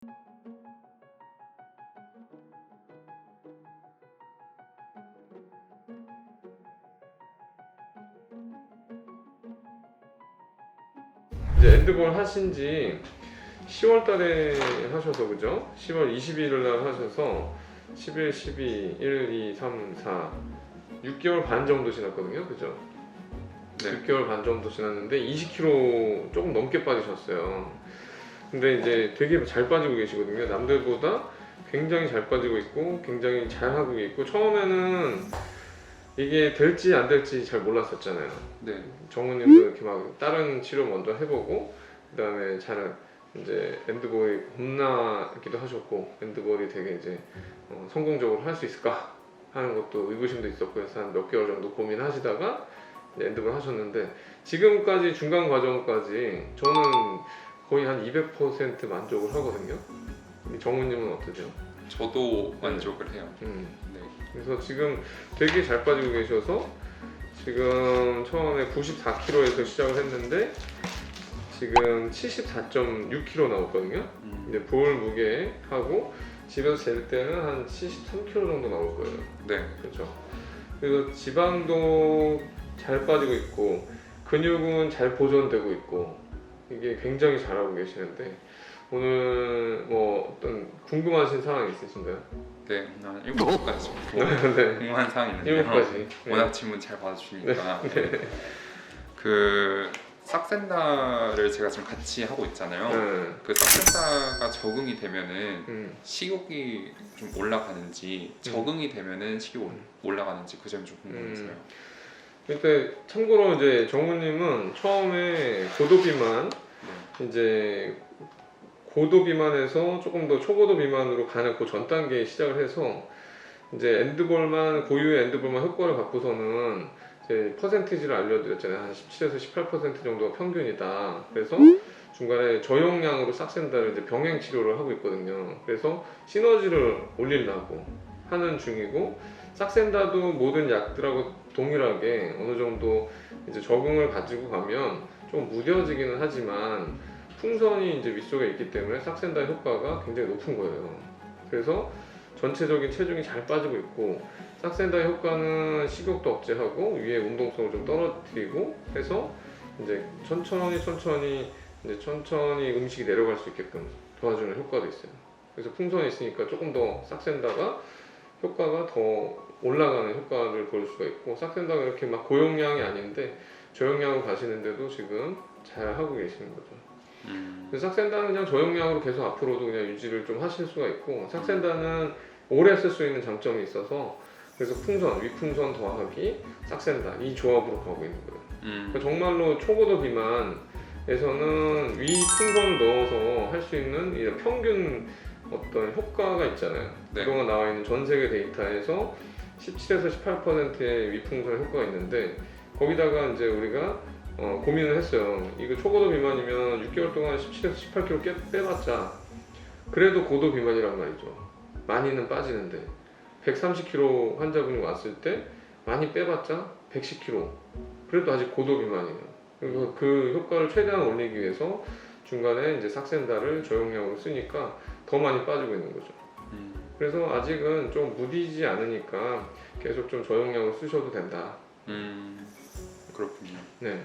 이제 엔드볼 하신 지 10월 달에 하셔서 그죠? 10월 22일 날 하셔서 11, 12, 1, 2, 3, 4 6개월 반 정도 지났거든요. 그죠? 네. 6개월 반 정도 지났는데 20kg 조금 넘게 빠지셨어요. 근데 이제 되게 잘 빠지고 계시거든요. 남들보다 굉장히 잘 빠지고 있고 굉장히 잘 하고 있고, 처음에는 이게 될지 안 될지 잘 몰랐었잖아요. 네. 정우님도 이렇게 막 다른 치료 먼저 해보고 그다음에 잘 이제 엔드볼이 겁나기도 하셨고, 엔드볼이 되게 이제 성공적으로 할 수 있을까 하는 것도 의구심도 있었고, 그래서 한 몇 개월 정도 고민하시다가 이제 엔드볼 하셨는데, 지금까지 중간 과정까지 저는 거의 한 200% 만족을 하거든요. 정우님은 어떠세요? 저도 만족을 해요. 네. 그래서 지금 되게 잘 빠지고 계셔서 지금 처음에 94kg에서 시작을 했는데 지금 74.6kg 나왔거든요. 이제 볼 무게하고 집에서 잴 때는 한 73kg 정도 나올 거예요. 네. 그렇죠. 그래서 지방도 잘 빠지고 있고 근육은 잘 보존되고 있고 이게 굉장히 잘하고 계시는데, 오늘 뭐 어떤 궁금하신 사항 있으신가요? 네. 한 7가지 정도 네. 궁금한 사항이 있는데요. 7가지. 워낙 질문 잘 받아주시니까. 그 싹센다를 제가 지금 같이 하고 있잖아요. 그 싹센다가 적응이 되면은 식욕이 좀 올라가는지, 적응이 되면은 식욕이 올라가는지 그 점이 좀 궁금해서요. 그러니까 참고로 이제 정우님은 처음에 고도 비만, 이제 고도 비만에서 조금 더 초고도 비만으로 가는 그 전 단계에 시작을 해서 이제 엔드볼만, 고유의 엔드볼만 효과를 갖고서는 이제 퍼센티지를 알려드렸잖아요. 한 17에서 18% 정도가 평균이다. 그래서 중간에 저용량으로 싹센다를 이제 병행 치료를 하고 있거든요. 그래서 시너지를 올리려고 하는 중이고, 싹센다도 모든 약들하고 동일하게 어느 정도 이제 적응을 가지고 가면 좀 무뎌지기는 하지만 풍선이 이제 윗속에 있기 때문에 싹센다 효과가 굉장히 높은 거예요. 그래서 전체적인 체중이 잘 빠지고 있고, 싹센다의 효과는 식욕도 억제하고 위에 운동성을 좀 떨어뜨리고 해서 이제 천천히 음식이 내려갈 수 있게끔 도와주는 효과도 있어요. 그래서 풍선이 있으니까 조금 더 싹센다가 효과가 더 올라가는 효과를 볼 수가 있고, 싹센다가 이렇게 막 고용량이 아닌데 저용량으로 가시는데도 지금 잘 하고 계시는 거죠. 그래서 싹센다는 그냥 저용량으로 계속 앞으로도 그냥 유지를 좀 하실 수가 있고, 싹센다는 오래 쓸 수 있는 장점이 있어서 그래서 풍선, 위풍선 더하기 싹센다 이 조합으로 가고 있는 거예요. 그러니까 정말로 초고도 비만에서는 위풍선을 넣어서 할 수 있는 이런 평균 어떤 효과가 있잖아요. 네. 그동안 나와 있는 전 세계 데이터에서 17에서 18%의 위풍선 효과가 있는데, 거기다가 이제 우리가 고민을 했어요. 이거 초고도 비만이면 6개월 동안 17에서 18kg 빼봤자 그래도 고도 비만이란 말이죠. 많이는 빠지는데 130kg 환자분이 왔을 때 많이 빼봤자 110kg, 그래도 아직 고도 비만이에요. 그래서 그 효과를 최대한 올리기 위해서 중간에 이제 싹센다를 저용량으로 쓰니까 더 많이 빠지고 있는 거죠. 그래서 아직은 좀 무디지 않으니까 계속 좀 저용량으로 쓰셔도 된다. 그렇군요. 네.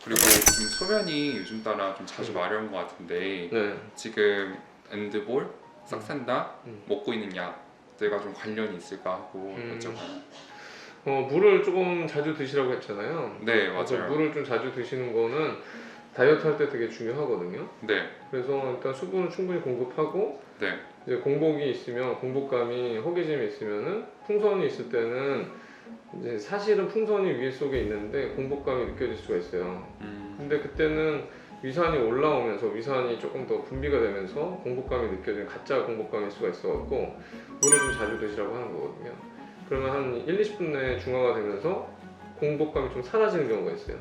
그리고 좀 소변이 요즘 따라 좀 자주 마려운 것 같은데, 지금 엔드볼, 싹센다, 먹고 있는 약들과 좀 관련이 있을까 하고 여쭤봐요. 물을 조금 자주 드시라고 했잖아요. 네, 맞아요. 물을 좀 자주 드시는 거는 다이어트 할 때 되게 중요하거든요. 네. 그래서 일단 수분을 충분히 공급하고, 네. 이제 공복이 있으면, 공복감이, 허기짐이 있으면은, 풍선이 있을 때는 이제 사실은 풍선이 위에 속에 있는데 공복감이 느껴질 수가 있어요. 근데 그때는 위산이 올라오면서 위산이 조금 더 분비가 되면서 공복감이 느껴지는 가짜 공복감일 수가 있어갖고 물을 좀 자주 드시라고 하는 거거든요. 그러면 한 1, 20분 내에 중화가 되면서 공복감이 좀 사라지는 경우가 있어요.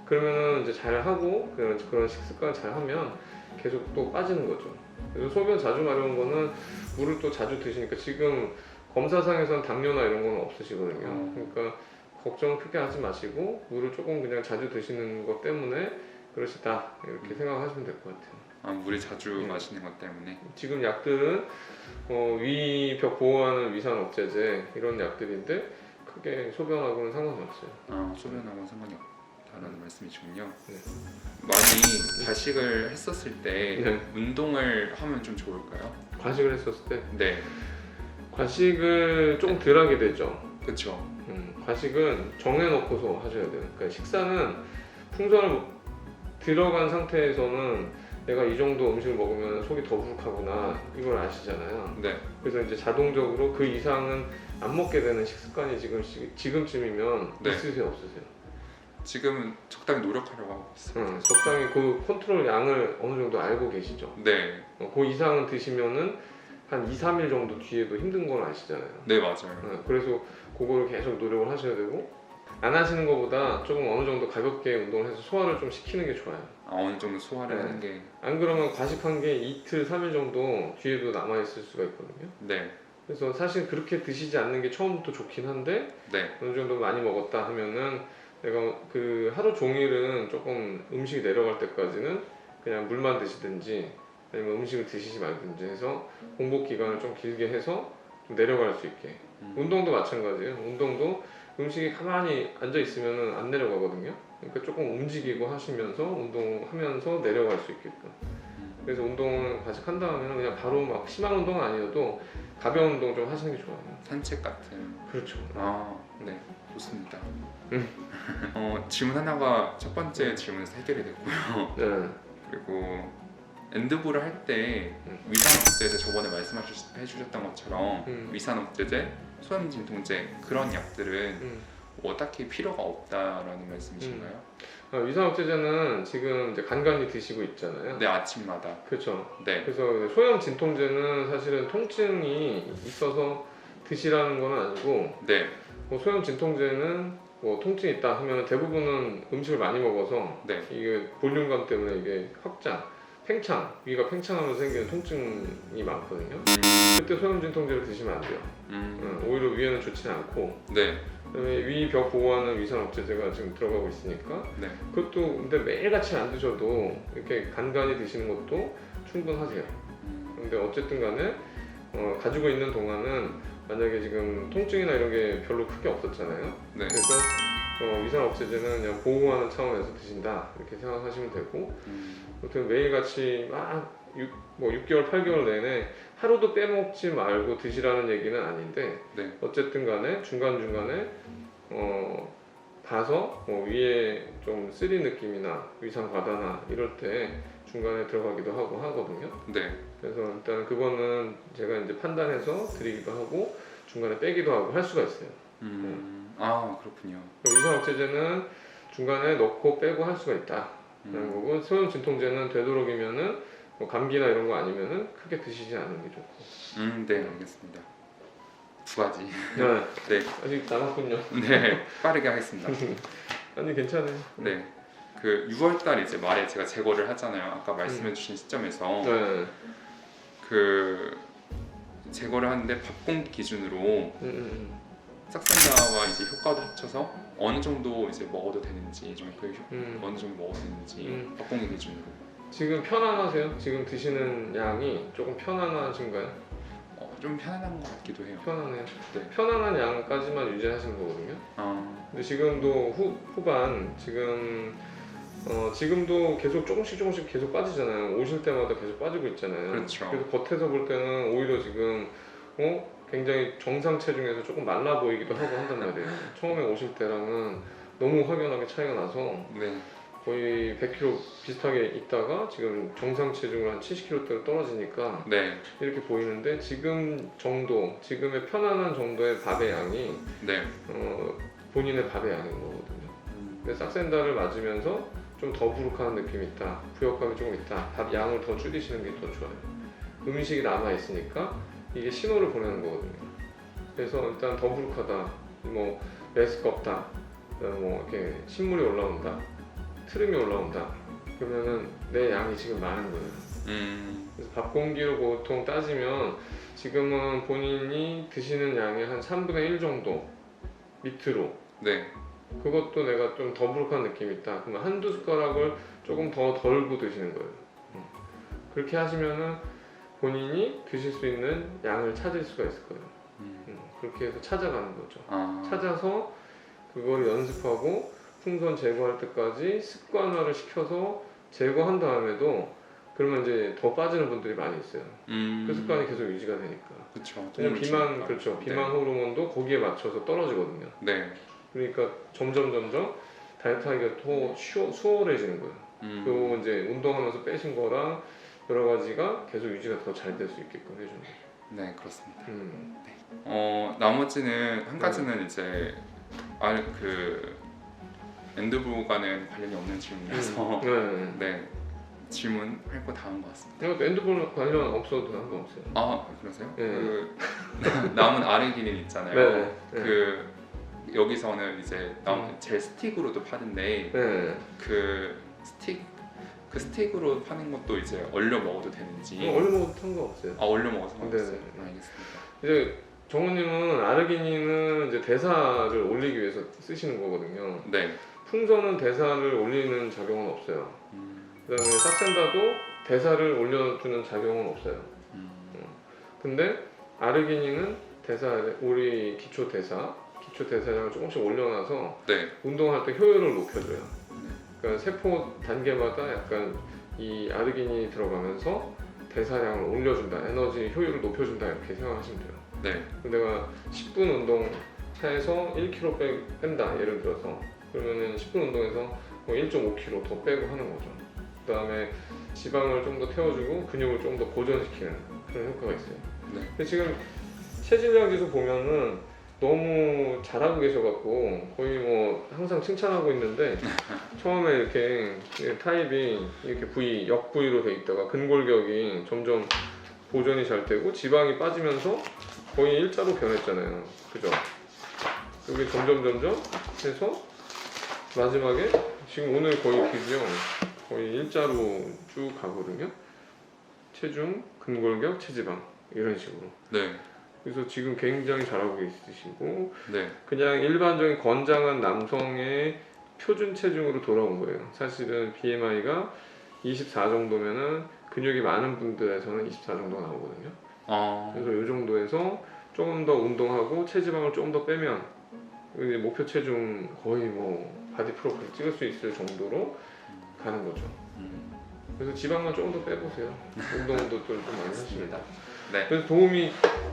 그러면은 이제 잘 하고 그런 식습관 잘 하면 계속 또 빠지는 거죠. 그래서 소변 자주 마려운 거는 물을 또 자주 드시니까, 지금 검사상에서는 당뇨나 이런 건 없으시거든요. 그러니까 걱정 크게 하지 마시고 물을 조금 그냥 자주 드시는 것 때문에 그러시다 이렇게 생각하시면 될 것 같아요. 아, 물이 자주 음. 마시는 것 때문에. 지금 약들은 위벽 보호하는 위산 억제제 이런 약들인데 크게 소변하고는 상관이 없어요. 아, 소변하고는 상관이 없다라는 말씀이시군요. 네. 많이 과식을 했었을 때 네. 운동을 하면 좀 좋을까요? 과식을 했었을 때 네, 과식을 조금 덜 하게 되죠. 그렇죠. 과식은 정해놓고서 하셔야 돼요. 그러니까 식사는 풍선을 들어간 상태에서는 내가 이 정도 음식을 먹으면 속이 더부룩하구나 이걸 아시잖아요. 네, 그래서 이제 자동적으로 그 이상은 안 먹게 되는 식습관이 지금쯤이면 네. 있으세요, 없으세요? 지금은 적당히 노력하려고 하고 있어요. 적당히 그 컨트롤 양을 어느 정도 알고 계시죠? 네, 그 이상은 드시면은 한 2, 3일 정도 뒤에도 힘든 건 아시잖아요. 네 맞아요. 그래서 그거를 계속 노력을 하셔야 되고 안 하시는 것보다 조금 어느 정도 가볍게 운동을 해서 소화를 좀 시키는 게 좋아요. 아, 어느 정도 소화를 네. 하는 게. 안 그러면 과식한 게 이틀, 3일 정도 뒤에도 남아있을 수가 있거든요. 네, 그래서 사실 그렇게 드시지 않는 게 처음부터 좋긴 한데 네, 어느 정도 많이 먹었다 하면은 내가 그 하루 종일은 조금 음식이 내려갈 때까지는 그냥 물만 드시든지 아니면 음식을 드시지 말든지 해서 공복 기간을 좀 길게 해서 좀 내려갈 수 있게. 운동도 마찬가지예요. 운동도 음식이 가만히 앉아 있으면 안 내려가거든요. 그러니까 조금 움직이고 하시면서 운동하면서 내려갈 수 있게끔. 그래서 운동을 과식한 다음에는 그냥 바로 막 심한 운동은 아니어도 가벼운 운동 좀 하시는 게 좋아요. 산책 같은. 그렇죠. 아, 네, 좋습니다. 질문 하나가 첫 번째 질문에서 해결이 됐고요. 네. 그리고 엔드볼을 할 때 위산 억제제 저번에 말씀해주셨던 것처럼 위산 억제제, 소염 진통제 그런 약들은 딱히 필요가 없다라는 말씀이신가요? 위산 억제제는 지금 이제 간간히 드시고 있잖아요. 네, 아침마다. 그렇죠. 네, 그래서 소염 진통제는 사실은 통증이 있어서 드시라는 건 아니고 네, 소염 진통제는 통증이 있다 하면 대부분은 음식을 많이 먹어서 네. 이게 볼륨감 때문에 이게 확장, 팽창, 위가 팽창하면서 생기는 통증이 많거든요. 그때 소염 진통제를 드시면 안 돼요. 오히려 위에는 좋지는 않고 네, 그다음에 위벽 보호하는 위산 억제제가 지금 들어가고 있으니까 네. 그것도 근데 매일같이 안 드셔도 이렇게 간간히 드시는 것도 충분하세요. 근데 어쨌든 간에 가지고 있는 동안은 만약에 지금 통증이나 이런 게 별로 크게 없었잖아요. 네. 그래서 위산 억제제는 그냥 보호하는 차원에서 드신다 이렇게 생각하시면 되고 아무튼 매일같이 막 6개월, 8개월 내내 하루도 빼먹지 말고 드시라는 얘기는 아닌데 네. 어쨌든 간에 중간중간에 봐서 위에 좀 쓰린 느낌이나 위산 과다나 이럴 때 중간에 들어가기도 하고 하거든요. 네. 그래서 일단 그거는 제가 이제 판단해서 드리기도 하고 중간에 빼기도 하고 할 수가 있어요. 아, 그렇군요. 위산 억제제는 중간에 넣고 빼고 할 수가 있다라는 거고 소염 진통제는 되도록이면은 감기나 이런 거 아니면은 크게 드시지 않는 게 좋고. 네, 알겠습니다. 두 가지. 네. 네. 아직 남았군요. 네, 빠르게 하겠습니다. 아니 괜찮아요. 네. 그 6월달 이제 말에 제가 제거를 하잖아요. 아까 말씀해주신 시점에서 네. 그 제거를 하는데 밥공기 기준으로 싹센다와 이제 효과도 합쳐서 어느 정도 이제 먹어도 되는지 좀 어느 정도 먹어도 되는지 밥공기 기준으로. 지금 편안하세요? 지금 드시는 양이 조금 편안하신가요? 좀 편안한 것 같기도 해요. 편안해요. 네. 편안한 양까지만 유지하시는 거거든요. 근데 지금도 후반 지금도 계속 조금씩 계속 빠지잖아요. 오실 때마다 계속 빠지고 있잖아요. 그렇죠. 그래서 겉에서 볼 때는 오히려 지금 굉장히 정상 체중에서 조금 말라 보이기도 하고 한단 말이에요. 처음에 오실 때랑은 너무 확연하게 차이가 나서 네. 거의 100kg 비슷하게 있다가 지금 정상 체중을 한 70kg대로 떨어지니까 네. 이렇게 보이는데 지금 정도, 지금의 편안한 정도의 밥의 양이 네. 본인의 밥의 양인 거거든요. 근데 싹센다를 맞으면서 좀 더부룩한 느낌이 있다, 부역감이 조금 있다, 밥 양을 더 줄이시는 게 더 좋아요. 음식이 남아 있으니까 이게 신호를 보내는 거거든요. 그래서 일단 더부룩하다, 메스껍다, 이렇게 신물이 올라온다, 트름이 올라온다. 그러면은 내 양이 지금 많은 거예요. 그래서 밥 공기로 보통 따지면 지금은 본인이 드시는 양의 한 3분의 1 정도 밑으로. 네. 그것도 내가 좀 더부룩한 느낌이 있다. 그러면 한두 숟가락을 조금 더 덜고 드시는 거예요. 그렇게 하시면은 본인이 드실 수 있는 양을 찾을 수가 있을 거예요. 그렇게 해서 찾아가는 거죠. 찾아서 그걸 연습하고 풍선 제거할 때까지 습관화를 시켜서 제거한 다음에도 그러면 이제 더 빠지는 분들이 많이 있어요. 그 습관이 계속 유지가 되니까. 그렇죠. 왜냐면 비만, 그렇죠. 비만 호르몬도 거기에 맞춰서 떨어지거든요. 네. 그러니까 점점 다이어트하기가 더 수월해지는 거예요. 그리고 이제 운동하면서 빼신 거랑 여러 가지가 계속 유지가 더 잘 될 수 있게끔 해주는 거죠. 네, 그렇습니다. 나머지는 한 가지는 이제 그 엔드볼과는 관련이 없는 질문이라서 네, 질문할 거 다 한 것 같습니다. 엔드볼 관련 없어도 상관없어요. 아, 그러세요? 네. 그 남은 아르기닌 있잖아요. 네. 그 여기서는 이제 젤 스틱으로도 파는데 그 스틱으로 파는 것도 이제 얼려 먹어도 되는지. 얼려 먹어도 상관없어요. 얼려 먹어도 상관없어요. 네. 알겠습니다. 이제 정우님은 아르기닌은 이제 대사를 올리기 위해서 쓰시는 거거든요. 네. 풍선은 대사를 올리는 작용은 없어요. 그다음에 싹센다도 대사를 올려주는 작용은 없어요. 근데 아르기닌은 우리 기초 대사량을 조금씩 올려놔서 네. 운동할 때 효율을 높여줘요. 그러니까 세포 단계마다 약간 이 아르기닌이 들어가면서 대사량을 올려준다, 에너지 효율을 높여준다 이렇게 생각하시면 돼요. 네. 내가 10분 운동해서 1kg 뺀다 예를 들어서 그러면은 10분 운동에서 1.5kg 더 빼고 하는 거죠. 그 다음에 지방을 좀 더 태워주고 근육을 좀 더 보존시키는 그런 효과가 있어요. 네. 근데 지금 체질량 지수 보면은 너무 잘하고 계셔갖고 거의 뭐 항상 칭찬하고 있는데 처음에 이렇게 타입이 이렇게 역부위로 돼 있다가 근골격이 점점 보존이 잘 되고 지방이 빠지면서 거의 일자로 변했잖아요. 그죠? 여기 점점 해서 마지막에 지금 오늘 거의 비디오 거의 일자로 쭉 가거든요. 체중, 근골격, 체지방 이런 식으로. 네. 그래서 지금 굉장히 잘하고 있으시고 네. 그냥 일반적인 건장한 남성의 표준 체중으로 돌아온 거예요. 사실은 BMI가 24 정도면은 근육이 많은 분들에서는 24 정도가 나오거든요. 그래서 이 정도에서 조금 더 운동하고 체지방을 조금 더 빼면 목표 체중 거의 뭐 바디 프로필 찍을 수 있을 정도로 가는 거죠. 그래서 지방만 조금 더 빼보세요. 운동도 좀 많이 하십니다. 네. 그래서 도움이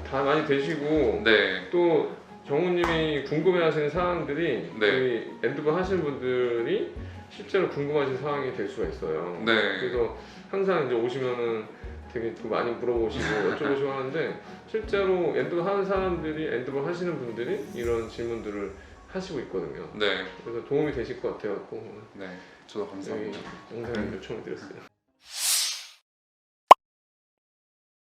다 많이 되시고 네. 또 정우님이 궁금해하시는 사항들이 저희 엔드볼 하시는 분들이 실제로 궁금하신 사항이 될 수가 있어요. 네. 그래서 항상 이제 오시면은 되게 또 많이 물어보시고 여쭤보시고 하는데 실제로 엔드볼 하는 사람들이 엔드볼 하시는 분들이 이런 질문들을 하시고 있거든요. 네. 그래서 도움이 되실 것 같아요. 네. 저도 감사합니다. 영상을 요청을 드렸어요.